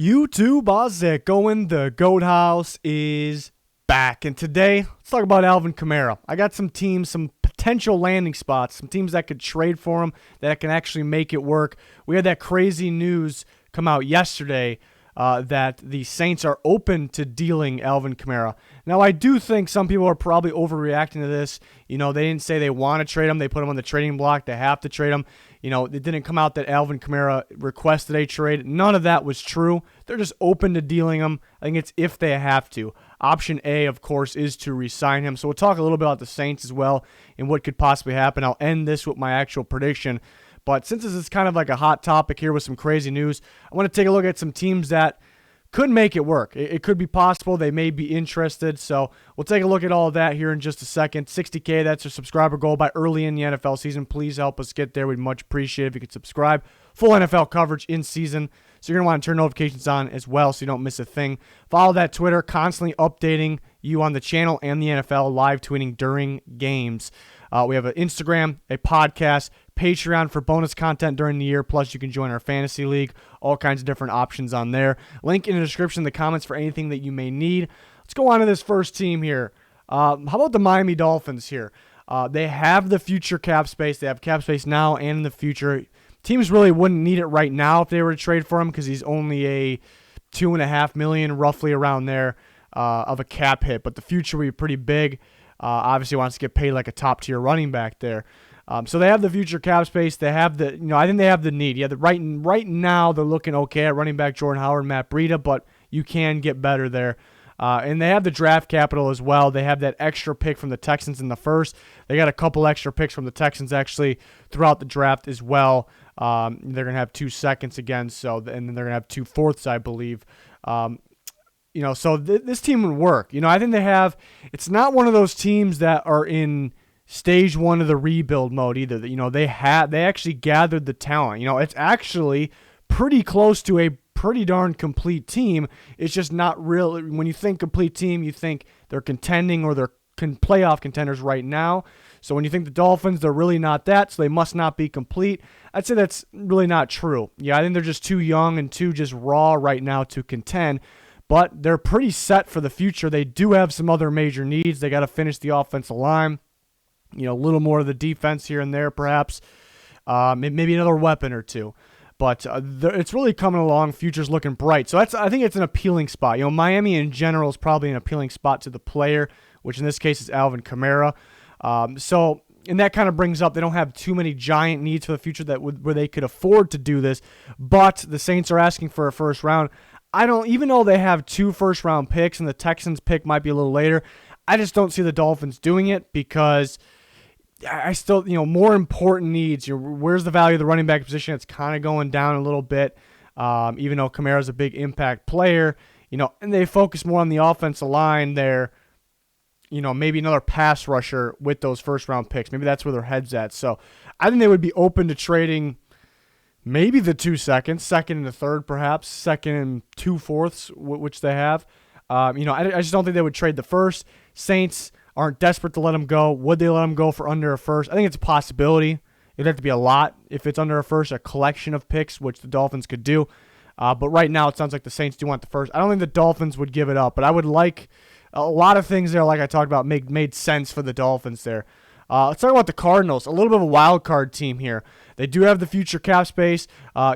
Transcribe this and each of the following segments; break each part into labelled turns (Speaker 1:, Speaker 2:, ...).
Speaker 1: YouTube, how's it going? The Goat House is back. And today, let's talk about Alvin Kamara. I got some teams, some potential landing spots, some teams that could trade for him, that can actually make it work. We had that crazy news come out yesterday that the Saints are open to dealing Alvin Kamara. Now, I do think some people are probably overreacting to this. You know, they didn't say they want to trade him. They put him on the trading block. They have to trade him. You know, it didn't come out that Alvin Kamara requested a trade. None of that was true. They're just open to dealing him. I think it's if they have to. Option A, of course, is to re-sign him. So we'll talk a little bit about the Saints as well and what could possibly happen. I'll end this with my actual prediction. But since this is kind of like a hot topic here with some crazy news, I want to take a look at some teams that could make it work. It could be possible. They may be interested. So we'll take a look at all of that here in just a second. 60K, that's our subscriber goal by early in the NFL season. Please help us get there. We'd much appreciate it if you could subscribe. Full NFL coverage in season. So you're going to want to turn notifications on as well so you don't miss a thing. Follow that Twitter, constantly updating you on the channel and the NFL, live tweeting during games. We have an Instagram, a podcast, Patreon for bonus content during the year. Plus, you can join our fantasy league. All kinds of different options on there. Link in the description, the comments for anything that you may need. Let's go on to this first team here. How about the Miami Dolphins here? They have the future cap space. They have cap space now and in the future. Teams really wouldn't need it right now if they were to trade for him because he's only a $2.5 million, roughly around there, of a cap hit. But the future would be pretty big. Obviously wants to get paid like a top-tier running back there. So they have the future cap space. They have the, I think they have the need. Yeah, right now they're looking okay at running back Jordan Howard and Matt Breida, but you can get better there. And they have the draft capital as well. They have that extra pick from the Texans in the first. They got a couple extra picks from the Texans actually throughout the draft as well. They're going to have 2 seconds again, and then they're going to have 2 fourths, I believe. So this team would work. I think it's not one of those teams that are in stage 1 of the rebuild mode either. They actually gathered the talent. It's actually pretty close to a pretty darn complete team. It's just not really, when you think complete team, you think they're contending or they're playoff contenders right now. So when you think the Dolphins, they're really not that, so they must not be complete. I'd say that's really not true. Yeah, I think they're just too young and too just raw right now to contend. But they're pretty set for the future. They do have some other major needs. They got to finish the offensive line. A little more of the defense here and there, perhaps. Maybe another weapon or two. But it's really coming along. Future's looking bright. So I think it's an appealing spot. Miami in general is probably an appealing spot to the player, which in this case is Alvin Kamara. And that kind of brings up they don't have too many giant needs for the future where they could afford to do this. But the Saints are asking for a first round. Even though they have 2 first-round picks and the Texans pick might be a little later, I just don't see the Dolphins doing it because I still, more important needs. Where's the value of the running back position? It's kind of going down a little bit, even though Kamara's a big impact player, and they focus more on the offensive line there. Maybe another pass rusher with those first-round picks. Maybe that's where their head's at. So I think they would be open to trading maybe the 2 seconds, second and the third perhaps, second and 2 fourths, which they have. I just don't think they would trade the first. Saints aren't desperate to let him go. Would they let him go for under a first? I think it's a possibility. It'd have to be a lot if it's under a first, a collection of picks, which the Dolphins could do. But right now it sounds like the Saints do want the first. I don't think the Dolphins would give it up, but I would like a lot of things there, like I talked about, made sense for the Dolphins there. Let's talk about the Cardinals, a little bit of a wild card team here. They do have the future cap space.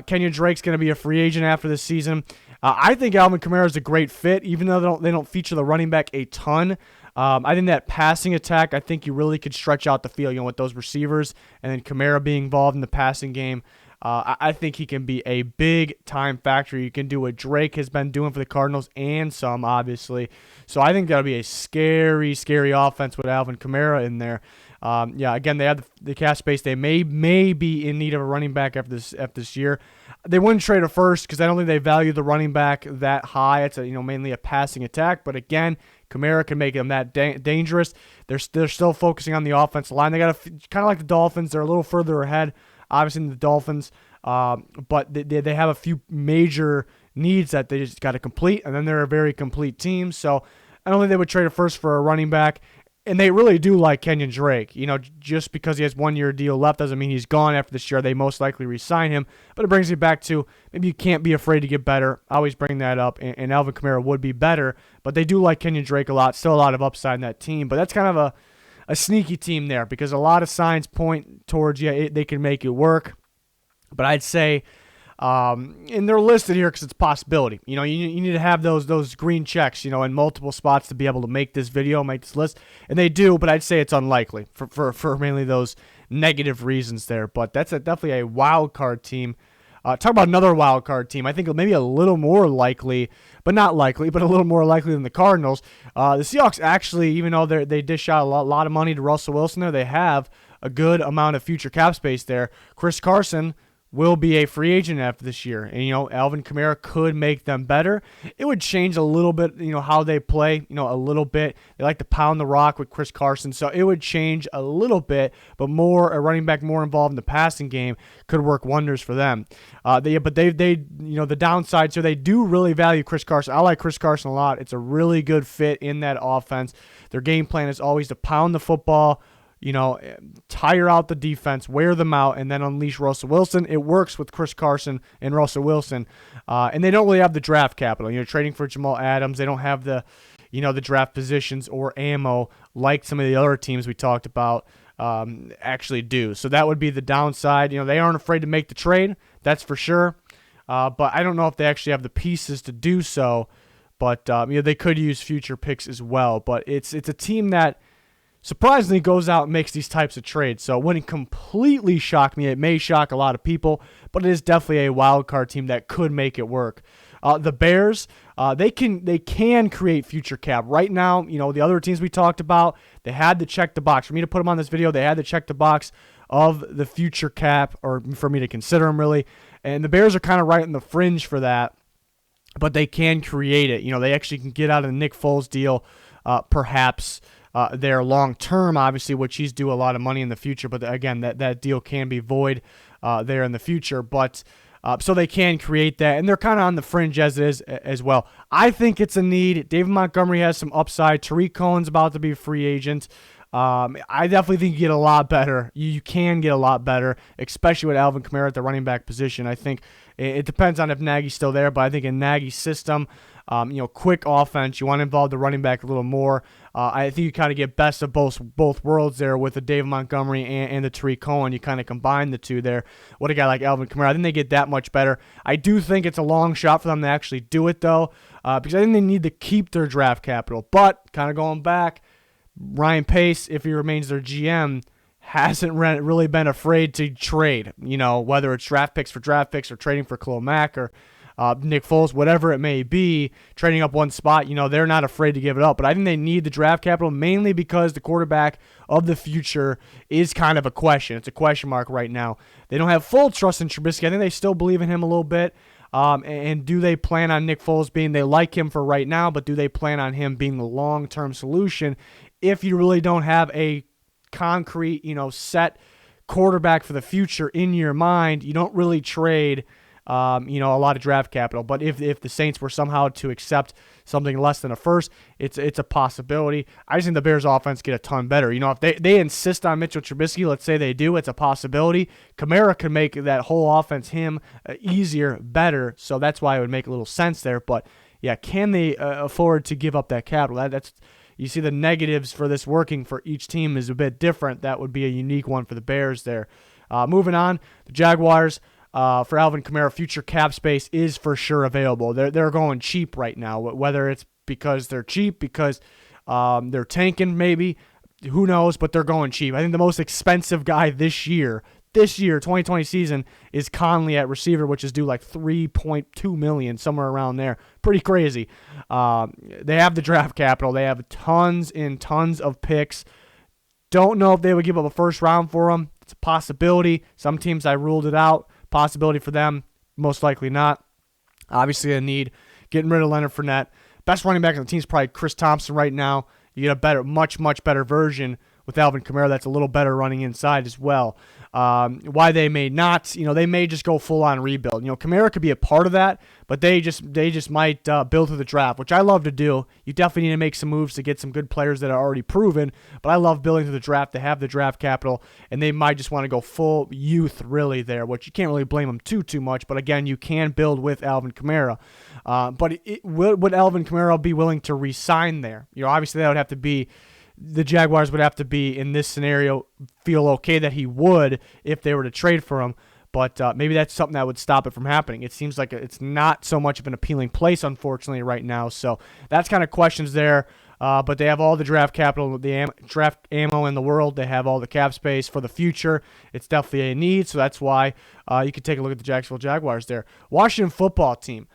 Speaker 1: Kenyon Drake's going to be a free agent after this season. I think Alvin Kamara is a great fit, even though they don't feature the running back a ton. I think that passing attack, I think you really could stretch out the field, with those receivers, and then Kamara being involved in the passing game. I think he can be a big-time factor. You can do what Drake has been doing for the Cardinals and some, obviously. So I think that'll be a scary, scary offense with Alvin Kamara in there. Again, they have the cap space. They may be in need of a running back after this year. They wouldn't trade a first because I don't think they value the running back that high. It's mainly a passing attack. But again, Kamara can make them that dangerous. They're still focusing on the offensive line. They got kind of like the Dolphins. They're a little further ahead, obviously, than the Dolphins. But they have a few major needs that they just got to complete, and then they're a very complete team. So I don't think they would trade a first for a running back. And they really do like Kenyon Drake. Just because he has 1 year deal left doesn't mean he's gone after this year. They most likely re-sign him. But it brings me back to maybe you can't be afraid to get better. I always bring that up, and Alvin Kamara would be better. But they do like Kenyon Drake a lot. Still a lot of upside in that team. But that's kind of a sneaky team there because a lot of signs point towards, they can make it work. But I'd say, and they're listed here because it's a possibility. You need to have those green checks, in multiple spots to be able to make this video, make this list. And they do, but I'd say it's unlikely for mainly those negative reasons there. But that's definitely a wild card team. Talk about another wild card team. I think maybe a little more likely, but not likely, but a little more likely than the Cardinals. The Seahawks actually, even though they dish out a lot of money to Russell Wilson there, they have a good amount of future cap space there. Chris Carson will be a free agent after this year. And, Alvin Kamara could make them better. It would change a little bit, how they play, a little bit. They like to pound the rock with Chris Carson. So it would change a little bit, but a running back more involved in the passing game could work wonders for them. But the downside, so they do really value Chris Carson. I like Chris Carson a lot. It's a really good fit in that offense. Their game plan is always to pound the football, tire out the defense, wear them out, and then unleash Russell Wilson. It works with Chris Carson and Russell Wilson. And they don't really have the draft capital. Trading for Jamal Adams, they don't have the draft positions or ammo like some of the other teams we talked about actually do. So that would be the downside. They aren't afraid to make the trade, that's for sure. But I don't know if they actually have the pieces to do so. But they could use future picks as well. But it's a team that surprisingly goes out and makes these types of trades. So it wouldn't completely shock me. It may shock a lot of people, but it is definitely a wild card team that could make it work. The Bears, they can create future cap. Right now, the other teams we talked about, they had to check the box. For me to put them on this video, they had to check the box of the future cap, or for me to consider them really. And the Bears are kind of right in the fringe for that, but they can create it. They actually can get out of the Nick Foles deal, perhaps. There long term, obviously, which he's due a lot of money in the future. But again, that deal can be void there in the future. But so they can create that, and they're kind of on the fringe as it is as well. I think it's a need. David Montgomery has some upside. Tariq Cohen's about to be a free agent. I definitely think you get a lot better. You can get a lot better, especially with Alvin Kamara at the running back position. I think it depends on if Nagy's still there, but I think in Nagy's system, quick offense, you want to involve the running back a little more. I think you kind of get best of both worlds there with the David Montgomery and the Tariq Cohen. You kind of combine the two there. What a guy like Alvin Kamara, I think they get that much better. I do think it's a long shot for them to actually do it, though, because I think they need to keep their draft capital. But kind of going back, Ryan Pace, if he remains their GM, hasn't really been afraid to trade, whether it's draft picks or trading for Khalil Mack or Nick Foles, whatever it may be, trading up one spot, they're not afraid to give it up. But I think they need the draft capital mainly because the quarterback of the future is kind of a question. It's a question mark right now. They don't have full trust in Trubisky. I think they still believe in him a little bit. And do they plan on Nick Foles they like him for right now, but do they plan on him being the long-term solution if you really don't have a concrete, set quarterback for the future in your mind? You don't really trade a lot of draft capital. But if the Saints were somehow to accept something less than a first, it's a possibility. I just think the Bears offense get a ton better. If they insist on Mitchell Trubisky, let's say they do, it's a possibility. Kamara can make that whole offense easier, better. So that's why it would make a little sense there. But yeah, can they afford to give up that capital? That's you see the negatives for this working for each team is a bit different. That would be a unique one for the Bears there. Moving on, the Jaguars. For Alvin Kamara, future cap space is for sure available. They're going cheap right now, whether it's because they're cheap, because they're tanking maybe, who knows, but they're going cheap. I think the most expensive guy this year, 2020 season, is Conley at receiver, which is due like $3.2 million, somewhere around there. Pretty crazy. They have the draft capital. They have tons and tons of picks. Don't know if they would give up a first round for him. It's a possibility. Some teams, I ruled it out. Possibility for them, most likely not. Obviously a need. Getting rid of Leonard Fournette. Best running back on the team is probably Chris Thompson right now. You get a much better version with Alvin Kamara that's a little better running inside as well. Why they may not, they may just go full on rebuild. Kamara could be a part of that, but they just might build through the draft, which I love to do. You definitely need to make some moves to get some good players that are already proven, but I love building through the draft to have the draft capital, and they might just want to go full youth really there, which you can't really blame them too much. But again, you can build with Alvin Kamara. But would Alvin Kamara be willing to re-sign there? Obviously that would have to be. The Jaguars would have to be, in this scenario, feel okay that he would if they were to trade for him. But maybe that's something that would stop it from happening. It seems like it's not so much of an appealing place, unfortunately, right now. So that's kind of questions there. But they have all the draft capital, the draft ammo in the world. They have all the cap space for the future. It's definitely a need, so that's why you can take a look at the Jacksonville Jaguars there. Washington football team.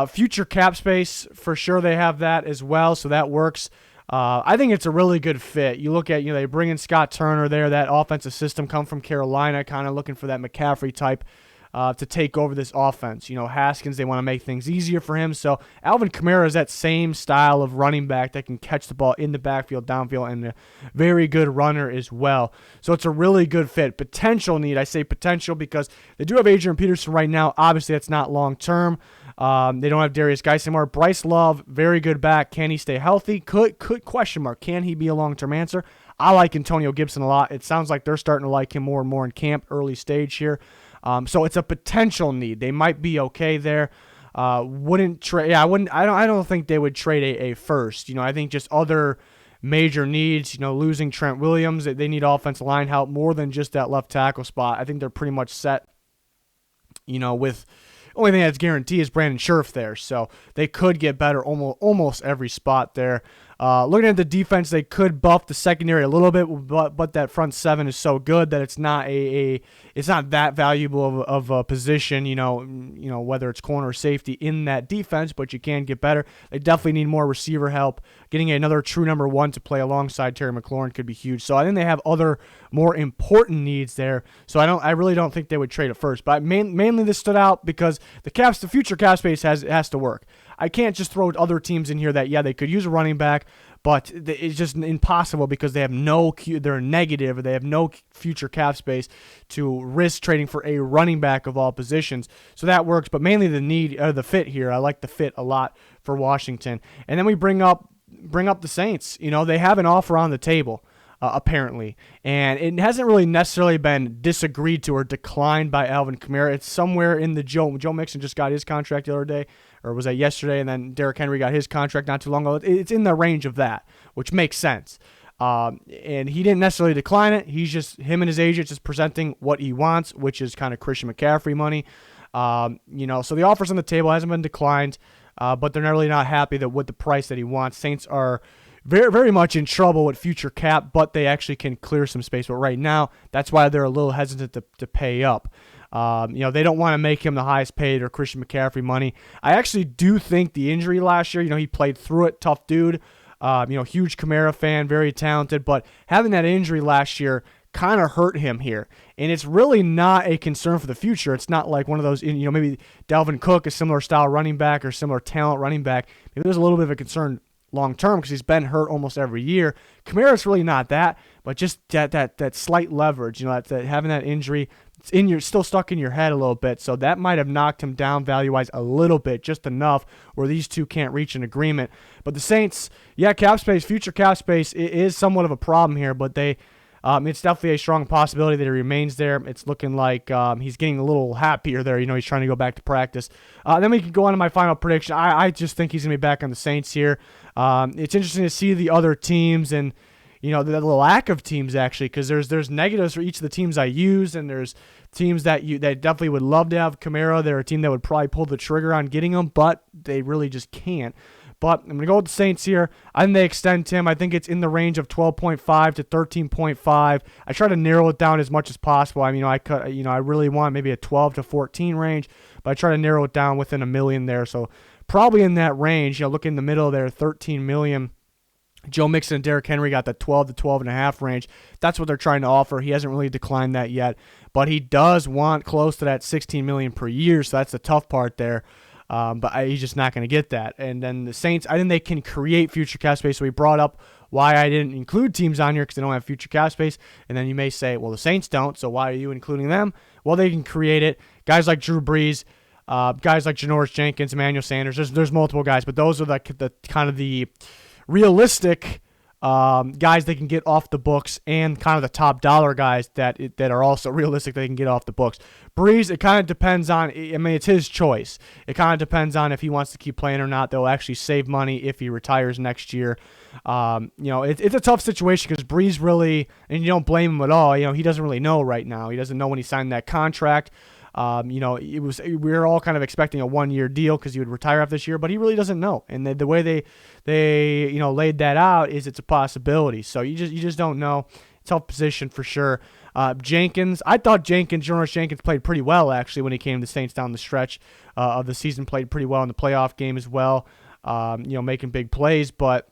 Speaker 1: Future cap space, for sure they have that as well, so that works. I think it's a really good fit. You look at, they bring in Scott Turner there. That offensive system come from Carolina, kind of looking for that McCaffrey type to take over this offense. Haskins, they want to make things easier for him. So Alvin Kamara is that same style of running back that can catch the ball in the backfield, downfield, and a very good runner as well. So it's a really good fit. Potential need, I say potential because they do have Adrian Peterson right now. Obviously, that's not long-term. They don't have Darius Geis anymore. Bryce Love, very good back. Can he stay healthy? Could question mark. Can he be a long-term answer? I like Antonio Gibson a lot. It sounds like they're starting to like him more and more in camp, early stage here. So it's a potential need. They might be okay there. Wouldn't trade. Yeah, I wouldn't. I don't think they would trade a first. I think just other major needs. Losing Trent Williams, they need offensive line help more than just that left tackle spot. I think they're pretty much set. With. Only thing that's guaranteed is Brandon Scherf there, so they could get better almost every spot there. Looking at the defense, they could buff the secondary a little bit, but that front seven is so good that it's not it's not that valuable of a position. Whether it's corner or safety in that defense, but you can get better. They definitely need more receiver help. Getting another true number one to play alongside Terry McLaurin could be huge. So I think they have other more important needs there. So I really don't think they would trade it first. But mainly this stood out because the future cap space has to work. I can't just throw other teams in here that, they could use a running back, but it's just impossible because they have they're negative, or they have no future cap space to risk trading for a running back of all positions. So that works, but mainly the fit here. I like the fit a lot for Washington. And then we bring up the Saints. They have an offer on the table. Apparently, and it hasn't really necessarily been disagreed to or declined by Alvin Kamara. It's somewhere in the Joe Mixon just got his contract the other day, or was that yesterday, and then Derrick Henry got his contract not too long ago. It's in the range of that, which makes sense. And he didn't necessarily decline it. He's just, him and his agent just presenting what he wants, which is kind of Christian McCaffrey money. So the offer's on the table, hasn't been declined, but they're really not happy with the price that he wants. Saints are very, very much in trouble with future cap, but they actually can clear some space. But right now, that's why they're a little hesitant to pay up. They don't want to make him the highest paid or Christian McCaffrey money. I actually do think the injury last year, he played through it, tough dude. Huge Kamara fan, very talented, but having that injury last year kind of hurt him here. And it's really not a concern for the future. It's not like one of those, maybe Dalvin Cook, a similar style running back or similar talent running back. Maybe there's a little bit of a concern long term because he's been hurt almost every year. Kamara's really not that, but just that slight leverage, that having that injury, it's still stuck in your head a little bit. So that might have knocked him down value-wise a little bit, just enough where these two can't reach an agreement. But the Saints, future cap space is somewhat of a problem here, but it's definitely a strong possibility that he remains there. It's looking like he's getting a little happier there. He's trying to go back to practice. Then we can go on to my final prediction. I just think he's going to be back on the Saints here. It's interesting to see the other teams and, the lack of teams actually, because there's negatives for each of the teams I use, and there's teams that definitely would love to have Kamara. They're a team that would probably pull the trigger on getting him, but they really just can't. But I'm going to go with the Saints here. I think they extend Tim. I think it's in the range of 12.5 to 13.5. I try to narrow it down as much as possible. I really want maybe a 12 to 14 range, but I try to narrow it down within $1 million there. So probably in that range, look in the middle there, 13 million. Joe Mixon and Derrick Henry got the 12 to 12.5 range. That's what they're trying to offer. He hasn't really declined that yet, but he does want close to that 16 million per year. So that's the tough part there. But he's just not going to get that. And then the Saints, I think they can create future cap space. So we brought up why I didn't include teams on here because they don't have future cap space. And then you may say, well, the Saints don't, so why are you including them? Well, they can create it. Guys like Drew Brees, guys like Janoris Jenkins, Emmanuel Sanders. There's multiple guys, but those are the kind of the realistic guys they can get off the books, and kind of the top dollar guys that are also realistic they can get off the books. Brees, it kind of depends on, I mean, it's his choice. It kind of depends on if he wants to keep playing or not. They'll actually save money if he retires next year. It's a tough situation because Brees really, and you don't blame him at all, he doesn't really know right now. He doesn't know when he signed that contract. We were all kind of expecting a 1-year deal because he would retire after this year, but he really doesn't know. And the way they laid that out is it's a possibility. So you just don't know. Tough position for sure. Jenkins, I thought Janoris Jenkins played pretty well actually when he came to the Saints down the stretch of the season. Played pretty well in the playoff game as well. Making big plays, but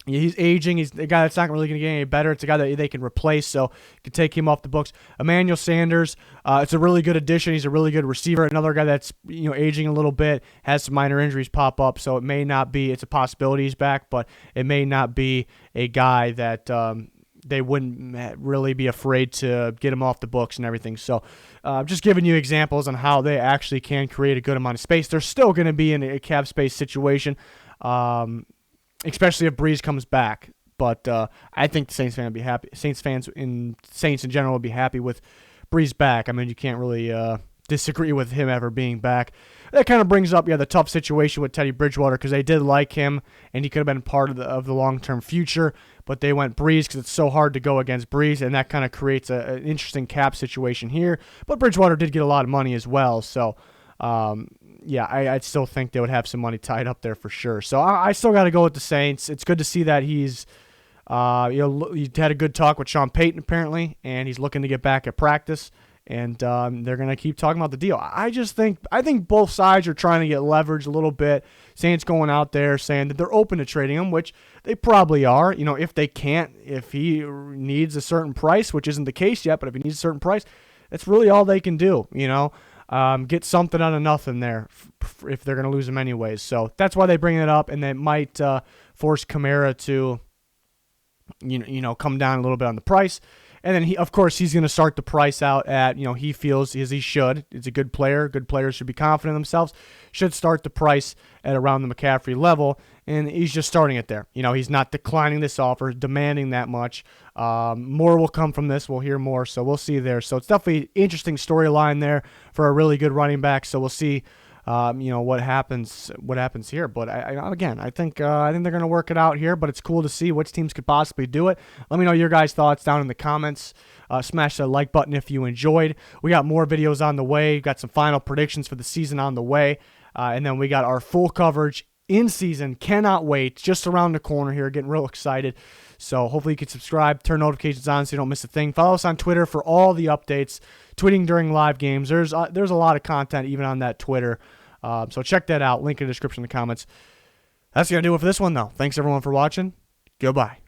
Speaker 1: he's aging. He's a guy that's not really going to get any better. It's a guy that they can replace, so you can take him off the books. Emmanuel Sanders, it's a really good addition. He's a really good receiver. Another guy that's aging a little bit, has some minor injuries pop up, so it may not be. It's a possibility he's back, but it may not be a guy that they wouldn't really be afraid to get him off the books and everything. So just giving you examples on how they actually can create a good amount of space. They're still going to be in a cap space situation. Especially if Brees comes back. But I think the Saints fans would be happy. Saints in general would be happy with Brees back. I mean, you can't really disagree with him ever being back. That kind of brings up the tough situation with Teddy Bridgewater because they did like him and he could have been part of the long-term future, but they went Brees because it's so hard to go against Brees, and that kind of creates an interesting cap situation here. But Bridgewater did get a lot of money as well, so I still think they would have some money tied up there for sure. So I still got to go with the Saints. It's good to see that he's, he had a good talk with Sean Payton apparently, and he's looking to get back at practice, and they're going to keep talking about the deal. I think both sides are trying to get leverage a little bit. Saints going out there saying that they're open to trading him, which they probably are. If he needs a certain price, which isn't the case yet, but if he needs a certain price, that's really all they can do, get something out of nothing there if they're going to lose him anyways. So that's why they bring it up, and they might force Kamara to, come down a little bit on the price. And then he's going to start the price out at, he feels as he should. He's a good player. Good players should be confident in themselves. Should start the price at around the McCaffrey level, and he's just starting it there. He's not declining this offer, demanding that much. More will come from this. We'll hear more, so we'll see there. So it's definitely an interesting storyline there for a really good running back. So we'll see, what happens here. But I think they're going to work it out here. But it's cool to see which teams could possibly do it. Let me know your guys' thoughts down in the comments. Smash that like button if you enjoyed. We got more videos on the way. Got some final predictions for the season on the way. And then we got our full coverage in season. Cannot wait. Just around the corner here. Getting real excited. So hopefully you can subscribe, turn notifications on so you don't miss a thing. Follow us on Twitter for all the updates, tweeting during live games. There's a lot of content even on that Twitter. So check that out. Link in the description in the comments. That's going to do it for this one, though. Thanks, everyone, for watching. Goodbye.